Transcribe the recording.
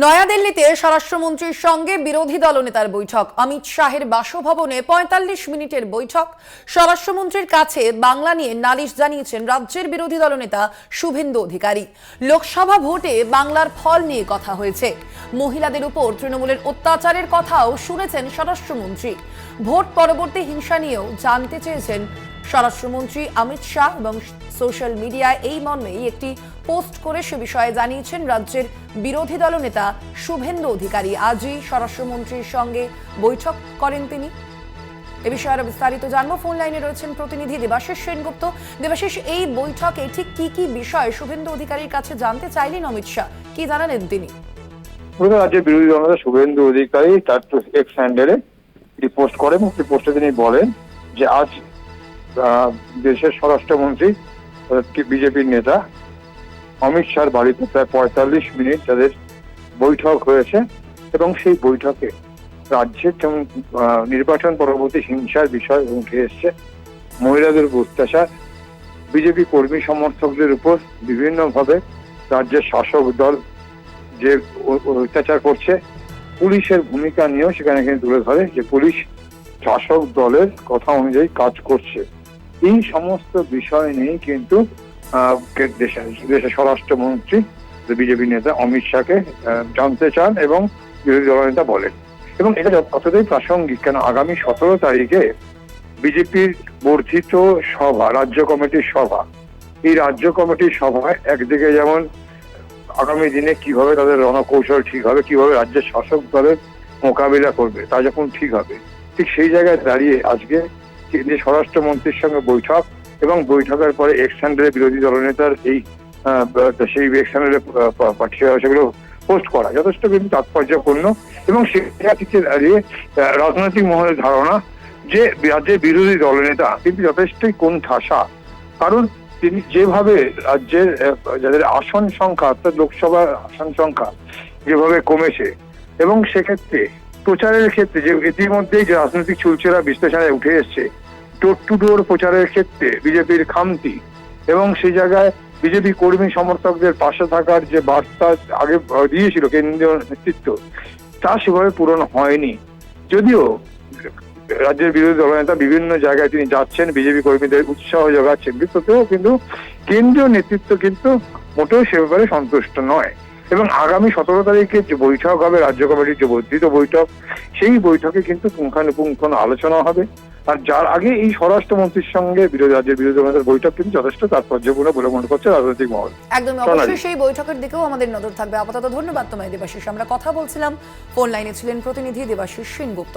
নয়াদিল্লিতে স্বরাষ্ট্রমন্ত্রীর সঙ্গে বিরোধী দলনেতার বৈঠক। অমিত শাহের বাসভবনে ৪৫ মিনিটের বৈঠক। স্বরাষ্ট্রমন্ত্রীর কাছে বাংলা নিয়ে নালিশ জানিয়েছেন রাজ্যের বিরোধী দলনেতা শুভেন্দু অধিকারী। লোকসভা ভোটে বাংলার ফল নিয়ে কথা হয়েছে। মহিলাদের উপর তৃণমূলের অত্যাচারের কথাও শুনেছেন স্বরাষ্ট্রমন্ত্রী। ভোট পরবর্তী হিংসা নিয়েও জানতে চেয়েছেন স্বরাষ্ট্রমন্ত্রী অমিত শাহ এবং সোশ্যাল মিডিয়ায় এই মর্মেই একটি পোস্ট করে সে বিষয়ে জানিয়েছেন রাজ্যের বিরোধী দলনেতা শুভেন্দু অধিকারী। আজই স্বরাষ্ট্রমন্ত্রীর সঙ্গে বৈঠক করেন তিনি। এ বিষয়ে আরো বিস্তারিত জানবো। ফোন লাইনে রয়েছেন প্রতিনিধি দেবাশিস সেনগুপ্ত। দেবাশিস, এই বৈঠকে ঠিক কি কি বিষয় শুভেন্দু অধিকারীর কাছে জানতে চাইলেন অমিত শাহ, কি জানালেন তিনি? রাজ্যের বিরোধী দলনেতা শুভেন্দু অধিকারী তার এক্স হ্যান্ডেলে একটি পোস্ট করেন। সেই পোস্টে তিনি বলেন যে আজ দেশের স্বরাষ্ট্রমন্ত্রী বিজেপির নেতা অমিত শাহর বাড়িতে প্রায় ৪৫ মিনিট তাদের বৈঠক হয়েছে এবং সেই বৈঠকে রাজ্যের যেমন নির্বাচন পরবর্তী হিংসার বিষয় উঠে এসছে, মহিলাদের অত্যাচার, বিজেপি কর্মী সমর্থকদের উপর বিভিন্নভাবে রাজ্যের শাসক দল যে অত্যাচার করছে, পুলিশের ভূমিকা নিয়েও সেখানে তুলে ধরে যে পুলিশ শাসক দলের কথা অনুযায়ী কাজ করছে। এই সমস্ত বিষয় নিয়ে কিন্তু দেশের স্বরাষ্ট্রমন্ত্রী বিজেপি নেতা অমিত শাহকে জানতে চান এবং বিরোধী দলনেতা বলেন। এবং এটা অতটাই প্রাসঙ্গিক কেন আগামী ১৭ তারিখে বিজেপির বর্ধিত সভা, রাজ্য কমিটির সভা। এই রাজ্য কমিটির সভায় একদিকে যেমন আগামী দিনে কিভাবে তাদের রণকৌশল ঠিক হবে, কিভাবে রাজ্যের শাসক দলের মোকাবিলা করবে তা যখন ঠিক হবে, ঠিক সেই জায়গায় দাঁড়িয়ে আজকে কেন্দ্রীয় স্বরাষ্ট্রমন্ত্রীর সঙ্গে বৈঠক এবং বৈঠকের পরে এক্স হ্যান্ডেলে বিরোধী দলনেতার সেই এক্স হ্যান্ডেলে পাঠিয়ে সেগুলো পোস্ট করা যথেষ্ট কিন্তু তাৎপর্যপূর্ণ। এবং সেটা থেকে দাঁড়িয়ে রাজনৈতিক মহলের ধারণা যে রাজ্যের বিরোধী দলনেতা কিন্তু যথেষ্টই কোণঠাসা, কারণ তিনি যেভাবে রাজ্যের যাদের আসন সংখ্যা অর্থাৎ লোকসভার আসন সংখ্যা যেভাবে কমেছে এবং সেক্ষেত্রে প্রচারের ক্ষেত্রে যে ইতিমধ্যেই যে রাজনৈতিক চুলচেরা বিশ্লেষণে উঠে এসছে, ডোর টু ডোর প্রচারের ক্ষেত্রে বিজেপির খামতি এবং সেই জায়গায় বিজেপি কর্মী সমর্থকদের পাশে থাকার যে বার্তা আগে দিয়েছিল কেন্দ্রীয় নেতৃত্ব, তা সেভাবে পূরণ হয়নি। যদিও রাজ্যের বিরোধী দলনেতা বিভিন্ন জায়গায় তিনি যাচ্ছেন, বিজেপি কর্মীদের উৎসাহ যোগাচ্ছেন, কিন্তু কেন্দ্রীয় নেতৃত্ব কিন্তু মোটেও সে ব্যাপারে সন্তুষ্ট নয়। এবং আগামী ১৭ তারিখে যে বৈঠক হবে রাজ্য কমিটির যে বর্ধিত বৈঠক, সেই বৈঠকে কিন্তু পুঙ্খানুপুঙ্খ আলোচনা হবে। আর যার আগে এই স্বরাষ্ট্রমন্ত্রীর সঙ্গে রাজ্যের বিরোধী দলনেতার বৈঠক কিন্তু যথেষ্ট তাৎপর্যপূর্ণ বলে মনে করছে রাজনৈতিক মহল। একদম অবশ্যই সেই বৈঠকের দিকেও আমাদের নজর থাকবে। আপাতত ধন্যবাদ তোমায় দেবাশিস। আমরা কথা বলছিলাম, ফোন লাইনে ছিলেন প্রতিনিধি দেবাশিস সেনগুপ্ত।